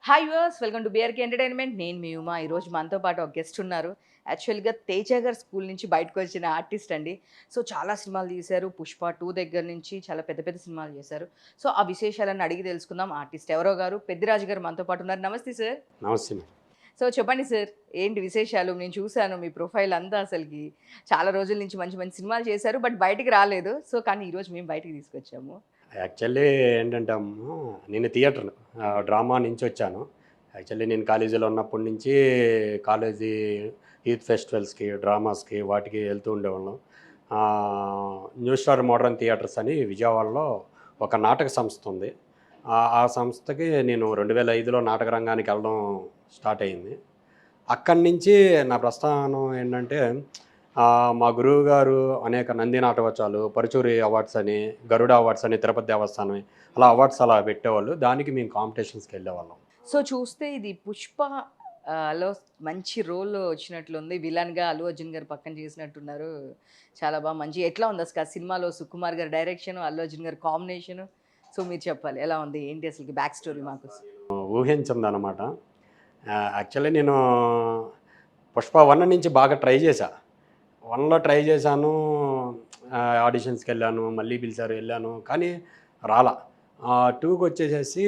Hi viewers, welcome to BRK entertainment. నేను మీ ఉమా. ఈరోజు మనతో పాటు ఒక గెస్ట్ ఉన్నారు. యాక్చువల్‌గా 'తేజ' గారి స్కూల్ నుంచి బయటకొచ్చిన ఆర్టిస్ట్ అండి. సో, చాలా సినిమాలు తీశారు. 'పుష్ప 2' దగ్గర నుంచి చాలా పెద్ద పెద్ద సినిమాలు చేశారు. సో, ఆ విశేషాలన్నీ అడిగి తెలుసుకుందాం. ఆర్టిస్ట్ ఎవరో గారు, పెద్దిరాజు గారు మనతో పాటు ఉన్నారు. నమస్తే సార్. నమస్తే మేడం. సో, చెప్పండి సార్, ఏంటి విశేషాలు? నేను చూసాను మీ ప్రొఫైల్ అంతా అసలకి. చాలా రోజుల నుంచి మంచి మంచి సినిమాలు చేశారు. బట్ బయటికి రాలేదు. సో, కానీ ఈరోజు మేము బయటికి తీసుకొచ్చాము. యాక్చువల్లీ ఏంటంటే అమ్మ, నేను థియేటర్ డ్రామా నుంచి వచ్చాను. యాక్చువల్లీ నేను కాలేజీలో ఉన్నప్పటి నుంచి కాలేజీ యూత్ ఫెస్టివల్స్కి, డ్రామాస్కి వాటికి వెళ్తూ ఉండేవాళ్ళం. న్యూ స్టార్ మోడర్న్ థియేటర్స్ అని విజయవాడలో ఒక నాటక సంస్థ ఉంది. ఆ సంస్థకి నేను 2005లో నాటక రంగానికి వెళ్ళడం స్టార్ట్ అయింది. అక్కడి నుంచి నా ప్రస్థానం ఏంటంటే మా గురువు గారు అనేక నంది నాటకోత్సవాలు, పరుచూరి అవార్డ్స్ అని, గరుడ అవార్డ్స్ అని, తిరుపతి దేవస్థానం అలా అవార్డ్స్ అలా పెట్టేవాళ్ళు. దానికి మేము కాంపిటీషన్స్కి వెళ్ళేవాళ్ళం. సో, చూస్తే ఇది 'పుష్ప' లో మంచి రోల్ వచ్చినట్లుంది. విలన్‌గా అల్లు అర్జున్ గారు పక్కన చేసినట్టున్నారు. చాలా మంచి ఎట్లా ఉంది అసలు ఆ సినిమాలో? సుకుమార్ గారి డైరెక్షన్, అల్లు అర్జున్ గారి కాంబినేషన్. సో, మీరు చెప్పాలి ఎలా ఉంది? ఏంటి అసలుకి బ్యాక్ స్టోరీ మాకు? ఊహించిందనమాట. యాక్చువల్లీ నేను 'పుష్ప 1' నుంచి బాగా ట్రై చేశా. 1లో ట్రై చేశాను. ఆడిషన్స్కి వెళ్ళాను, మళ్ళీ పిలిచారు, వెళ్ళాను, కానీ రాలా. 2కి వచ్చేసేసి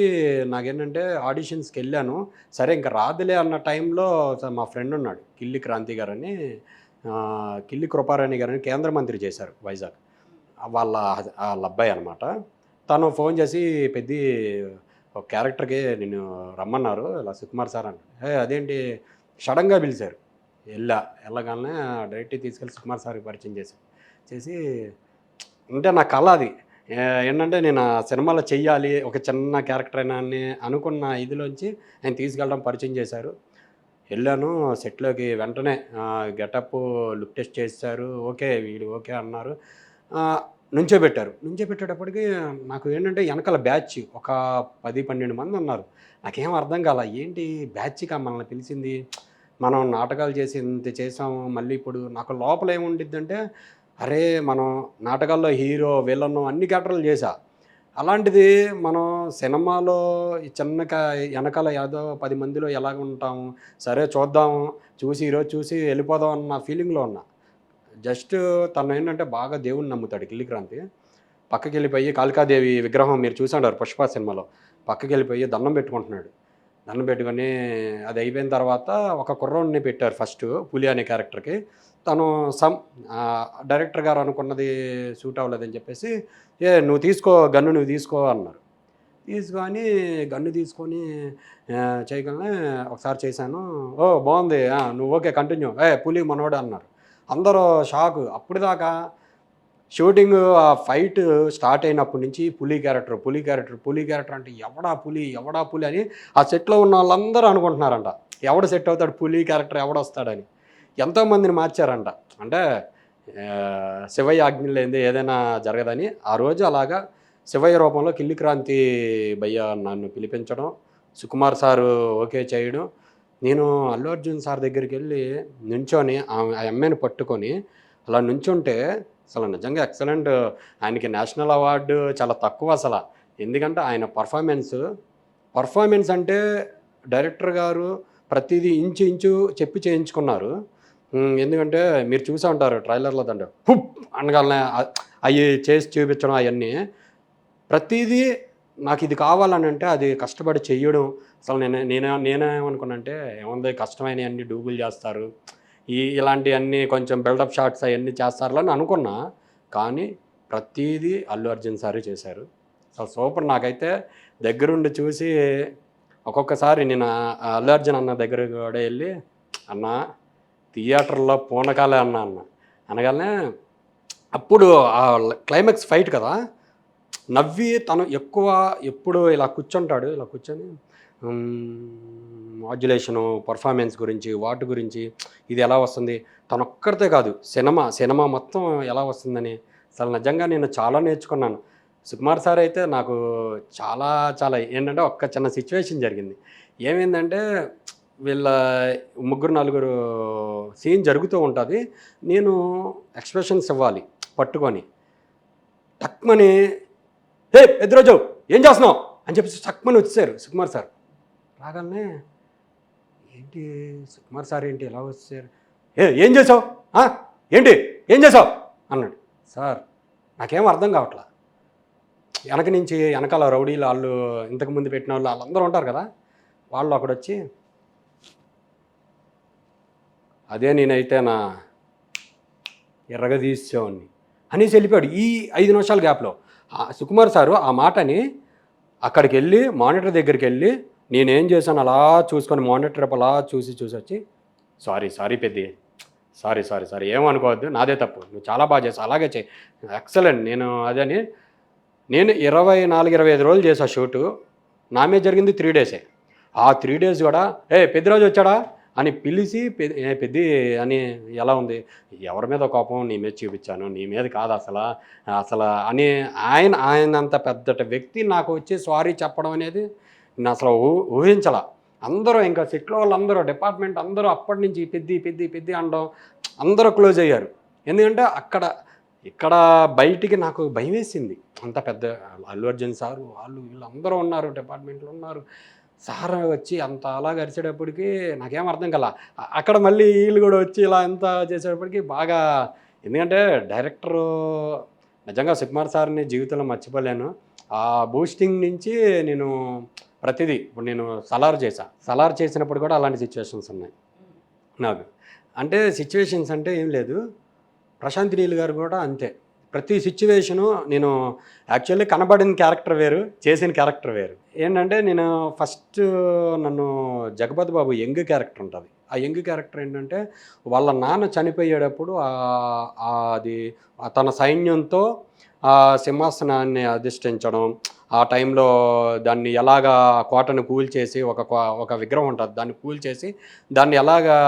నాకేంటంటే ఆడిషన్స్కి వెళ్ళాను. సరే ఇంకా రాదులే అన్న టైంలో మా ఫ్రెండ్ ఉన్నాడు, కిల్లి క్రాంతి గారని, కిల్లి కృపారాణి గారని కేంద్ర మంత్రి చేశారు వైజాగ్. వాళ్ళ అబ్బాయి అనమాట. తను ఫోన్ చేసి, పెద్ది ఒక క్యారెక్టర్కి నిన్ను రమ్మన్నారు ఇలా సుకుమార్ సార్ అని. అదేంటి సడన్గా పిలిచారు. వెళ్ళగానే డైరెక్ట్గా తీసుకెళ్ళి సుకుమార్ సార్కి పరిచయం చేసి అంటే నా కళ అది. ఏంటంటే నేను ఆ సినిమాలో చెయ్యాలి, ఒక చిన్న క్యారెక్టర్ అయినా అని అనుకున్న ఇదిలోంచి ఆయన తీసుకెళ్ళడం, పరిచయం చేశారు. వెళ్ళాను సెట్లోకి. వెంటనే గెటప్, లుక్ టెస్ట్ చేశారు. ఓకే, వీడు ఓకే అన్నారు. నుంచోబెట్టేటప్పటికి నాకు ఏంటంటే వెనకాల బ్యాచ్ ఒక 10-12 మంది ఉన్నారు. నాకేం అర్థం కాల, ఏంటి బ్యాచ్గా మనల్ని పిలిచింది, మనం నాటకాలు చేసి ఇంత చేసాము, మళ్ళీ ఇప్పుడు నాకు లోపల ఏముండిద్దంటే, అరే మనం నాటకాల్లో హీరో, విలన్ అన్ని క్యారెక్టర్లు చేశా. అలాంటిది మనం సినిమాలో ఈ వెనకాల ఏదో 10 మందిలో ఎలాగ ఉంటాము, సరే చూద్దాము, ఈరోజు చూసి వెళ్ళిపోదాం అన్న ఫీలింగ్లో ఉన్నా. జస్ట్ తను ఏంటంటే బాగా దేవుణ్ణి నమ్ముతాడు కిల్లి క్రాంతి. పక్కకి వెళ్ళిపోయి కాళికాదేవి విగ్రహం మీరు చూసి ఉంటారు 'పుష్ప' సినిమాలో. పక్కకి వెళ్ళిపోయి దండం పెట్టుకుంటున్నాడు. దండం పెట్టుకొని అది అయిపోయిన తర్వాత ఒక కుర్రోడిని పెట్టారు ఫస్ట్, పులి అనే క్యారెక్టర్కి. తను డైరెక్టర్ గారు అనుకున్నది సూట్ అవ్వలేదని చెప్పేసి, నువ్వు తీసుకో గన్ను, నువ్వు తీసుకో అన్నారు. తీసుకొని గన్ను తీసుకొని చేయగలనే ఒకసారి చేశాను. ఓ బాగుంది, నువ్వు ఓకే కంటిన్యూ, పులి మనోడు అన్నారు. అందరూ షాకు. అప్పటిదాకా షూటింగ్, ఆ ఫైట్ స్టార్ట్ అయినప్పటి నుంచి పులి క్యారెక్టర్ అంటే ఎవడా పులి అని ఆ సెట్లో ఉన్న వాళ్ళందరూ అనుకుంటున్నారంట. ఎవడు సెట్ అవుతాడు పులి క్యారెక్టర్, ఎవడొస్తాడని. ఎంతోమందిని మార్చారంట. అంటే శివయ్య ఆజ్ఞ లేనిదే ఏదైనా జరగదని. ఆ రోజు అలాగా శివయ్య రూపంలో కిల్లి క్రాంతి భయ్య నన్ను పిలిపించడం, సుకుమార్ సారు ఓకే చేయడం. నేను అల్లు అర్జున్ సార్ దగ్గరికి వెళ్ళి నుంచొని ఆ అమ్మాయిని పట్టుకొని అలా నుంచుంటే అసలు నిజంగా ఎక్సలెంట్. ఆయనకి నేషనల్ అవార్డు చాలా తక్కువ అసలు. ఎందుకంటే ఆయన పర్ఫార్మెన్స్ అంటే డైరెక్టర్ గారు ప్రతిదీ ఇంచు చెప్పి చేయించుకున్నారు. ఎందుకంటే మీరు చూసే ఉంటారు ట్రైలర్లో దండ హుప్ అనగానే అవి చేసి చూపించడం, అవన్నీ ప్రతిదీ నాకు ఇది కావాలని అంటే అది కష్టపడి చెయ్యడం. అసలు నేనేమనుకున్నానంటే, ఏముంది కష్టమైన అన్ని డూబులు చేస్తారు, ఇలాంటివన్నీ కొంచెం బిల్డప్ షాట్స్ అవన్నీ చేస్తారని అనుకున్నా. కానీ ప్రతిదీ అల్లు అర్జున్ సారే చేశారు. అసలు సూపర్. నాకైతే దగ్గరుండి చూసి ఒక్కొక్కసారి నేను అల్లు అర్జున్ అన్న దగ్గర కూడా వెళ్ళి, అన్న థియేటర్లో పూనకాలే అన్న అనగానే అప్పుడు ఆ క్లైమాక్స్ ఫైట్ కదా, నవ్వి తను ఎప్పుడు ఇలా కూర్చుంటాడు. ఇలా కూర్చొని మాడ్యులేషను, పర్ఫార్మెన్స్ గురించి, వాటి గురించి, ఇది ఎలా వస్తుంది, తనొక్కడితే కాదు సినిమా మొత్తం ఎలా వస్తుందని అసలు నిజంగా నేను చాలా నేర్చుకున్నాను. సుకుమార్ సార్ అయితే నాకు చాలా ఏంటంటే ఒక్క చిన్న సిచ్యువేషన్ జరిగింది. ఏమైందంటే వీళ్ళ 3-4 సీన్ జరుగుతూ ఉంటుంది. నేను ఎక్స్ప్రెషన్స్ ఇవ్వాలి పట్టుకొని. టక్మని, హే పెద్దరాజు ఏం చేస్తున్నావు అని చెప్పేసి టక్మని వచ్చేసారు సుకుమార్ సార్. రాగానే ఏంటి సుకుమార్ సార్ ఏంటి ఎలా వచ్చారు, ఏం చేసావు, ఏంటి ఏం చేసావు అన్నాడు. సార్ నాకేం అర్థం కావట్లా, వెనక నుంచి వెనకాల రౌడీలు వాళ్ళు ఇంతకుముందు పెట్టిన వాళ్ళు వాళ్ళందరూ ఉంటారు కదా, వాళ్ళు అక్కడొచ్చి అదే నేనైతే నా ఎర్రగా తీసేవాడిని అనేసి వెళ్ళిపోయాడు. ఈ 5 నిమిషాల గ్యాప్లో సుకుమార్ సారు ఆ మాటని అక్కడికి వెళ్ళి మానిటర్ దగ్గరికి వెళ్ళి నేనేం చేశాను అలా చూసుకొని మానిటర్ అలా చూసి వచ్చి సారీ పెద్ద సారీ ఏమనుకోవద్దు, నాదే తప్పు, నువ్వు చాలా బాగా చేసావు, అలాగే చేయి, ఎక్సలెంట్. నేను 24-25 రోజులు చేసా షూటు, నా మీద జరిగింది 3 డేసే. ఆ 3 డేస్ కూడా పెద్దిరాజు వచ్చాడా అని పిలిచి పెద్ది అని ఎలా ఉంది, ఎవరి మీద కోపం నీ మీద చూపించాను, నీ మీద కాదు అసలు అని ఆయన అంత పెద్ద వ్యక్తి నాకు వచ్చి సారీ చెప్పడం అనేది నేను అసలు ఊహించాల. అందరూ ఇంకా సెట్లో వాళ్ళందరూ డిపార్ట్మెంట్ అందరూ అప్పటి నుంచి పెద్ది అనడం అందరూ క్లోజ్ అయ్యారు. ఎందుకంటే ఇక్కడ బయటికి నాకు భయం వేసింది. అంత పెద్ద అల్లు అర్జున్ సారు వాళ్ళు వీళ్ళు అందరూ ఉన్నారు, డిపార్ట్మెంట్లో ఉన్నారు, సార్ వచ్చి అంత అలా గరిచేటప్పటికి నాకేం అర్థం కల. అక్కడ మళ్ళీ వీళ్ళు కూడా వచ్చి ఇలా ఎంత చేసేటప్పటికి బాగా, ఎందుకంటే డైరెక్టరు నిజంగా సుకుమార్ సార్ని జీవితంలో మర్చిపోలేను. ఆ బూస్టింగ్ నుంచి నేను ప్రతిదీ ఇప్పుడు నేను సలార్ చేసినప్పుడు కూడా అలాంటి సిచ్యువేషన్స్ ఉన్నాయి నాకు. అంటే సిచ్యువేషన్స్ అంటే ఏం లేదు, ప్రశాంత్ నీల్ గారు కూడా అంతే. ప్రతి సిచ్యువేషను నేను యాక్చువల్లీ కనబడిన క్యారెక్టర్ వేరు, చేసిన క్యారెక్టర్ వేరు. ఏంటంటే నేను ఫస్ట్ నన్ను జగపతి బాబు యంగ్ క్యారెక్టర్ ఉంటుంది. ఆ యంగ్ క్యారెక్టర్ ఏంటంటే వాళ్ళ నాన్న చనిపోయేటప్పుడు అది తన సైన్యంతో ఆ సింహాసనాన్ని అధిష్ఠించడం, ఆ టైంలో దాన్ని ఎలాగా కోటను కూల్చేసి ఒక విగ్రహం ఉంటుంది, దాన్ని కూల్చేసి దాన్ని ఎలాగా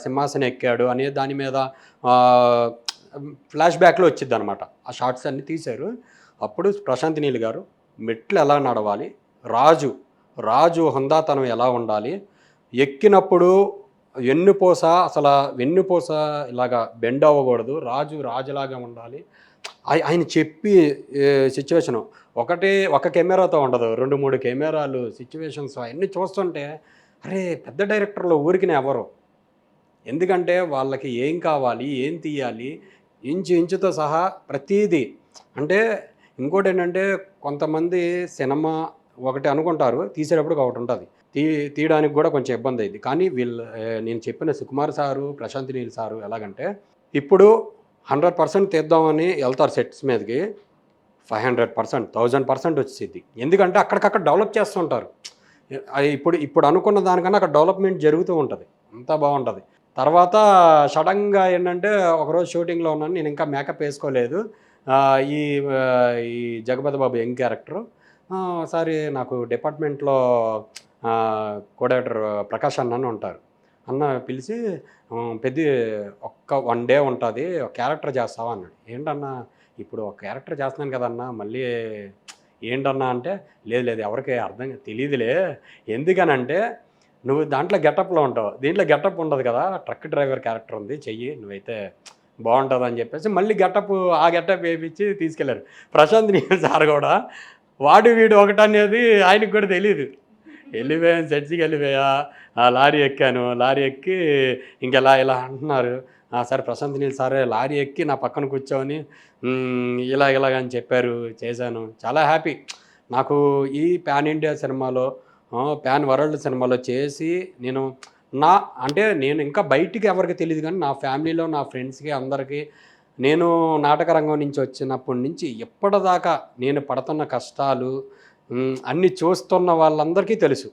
సింహాసనం ఎక్కాడు అనే దాని మీద ఫ్లాష్ బ్యాక్లో వచ్చింది అనమాట. ఆ షార్ట్స్ అన్నీ తీశారు. అప్పుడు ప్రశాంత్ నీల్ గారు మెట్లు ఎలా నడవాలి, రాజు హుందాతనం ఎలా ఉండాలి, ఎక్కినప్పుడు వెన్నుపూస ఇలాగా బెండ్ అవ్వకూడదు, రాజులాగా ఉండాలి ఆయన చెప్పి సిచ్యువేషను ఒక కెమెరాతో ఉండదు, 2-3 కెమెరాలు సిచ్యువేషన్స్ అవన్నీ చూస్తుంటే అరే పెద్ద డైరెక్టర్లు ఊరికినే ఎవరు, ఎందుకంటే వాళ్ళకి ఏం కావాలి ఏం తీయాలి ఇంచుతో సహా ప్రతీది. అంటే ఇంకోటి ఏంటంటే కొంతమంది సినిమా ఒకటి అనుకుంటారు, తీసేటప్పుడు ఒకటి ఉంటుంది, తీయడానికి కూడా కొంచెం ఇబ్బంది అయింది. కానీ నేను చెప్పిన సుకుమార్ సారు ప్రశాంత్ నీల్ సారు ఎలాగంటే ఇప్పుడు 100% తీద్దామని వెళ్తారు సెట్స్ మీదకి, 500%, 1000% వచ్చేది. ఎందుకంటే అక్కడికక్కడ డెవలప్ చేస్తుంటారు. ఇప్పుడు అనుకున్న దానికన్నా అక్కడ డెవలప్మెంట్ జరుగుతూ ఉంటుంది, అంతా బాగుంటుంది. తర్వాత సడన్గా ఏంటంటే ఒకరోజు షూటింగ్లో ఉన్నాను, నేను ఇంకా మేకప్ వేసుకోలేదు, ఈ జగపతి బాబు యంగ్ క్యారెక్టరు ఒకసారి నాకు డిపార్ట్మెంట్లో కోడైరెక్టర్ ప్రకాష్ అన్న ఉంటారు, అన్న పిలిచి పెద్ద 1 డే ఉంటుంది, ఒక క్యారెక్టర్ చేస్తావా అన్నాడు. ఏంటన్నా ఇప్పుడు ఒక క్యారెక్టర్ చేస్తున్నాను కదన్నా మళ్ళీ ఏంటన్నా అంటే లేదు ఎవరికి అర్థం తెలియదులే, ఎందుకనంటే నువ్వు దాంట్లో గెటప్లో ఉంటావు, దీంట్లో గెటప్ ఉండదు కదా, ట్రక్ డ్రైవర్ క్యారెక్టర్ ఉంది చెయ్యి నువ్వైతే బాగుంటుంది అని చెప్పేసి మళ్ళీ ఆ గెటప్ వేయించి తీసుకెళ్ళారు. ప్రశాంత్ నీల్ సార్ కూడా వీడు ఒకటనేది ఆయనకు కూడా తెలియదు. వెళ్ళిపోయాను సెట్స్కి, లారీ ఎక్కాను, లారీ ఎక్కి ఇంకెలా ఇలా అంటున్నారు, సరే ప్రశాంత్ నీల్ సారే లారీ ఎక్కి నా పక్కన కూర్చొని ఇలాగని చెప్పారు, చేశాను. చాలా హ్యాపీ నాకు ఈ పాన్ ఇండియా సినిమాలో, పాన్ వరల్డ్ సినిమాలో చేసి నేను ఇంకా బయటికి ఎవరికి తెలియదు, కానీ నా ఫ్యామిలీలో నా ఫ్రెండ్స్కి అందరికీ నేను నాటక రంగం నుంచి వచ్చినప్పటి నుంచి ఎప్పటిదాకా నేను పడుతున్న కష్టాలు అన్నీ చూస్తున్న వాళ్ళందరికీ తెలుసు.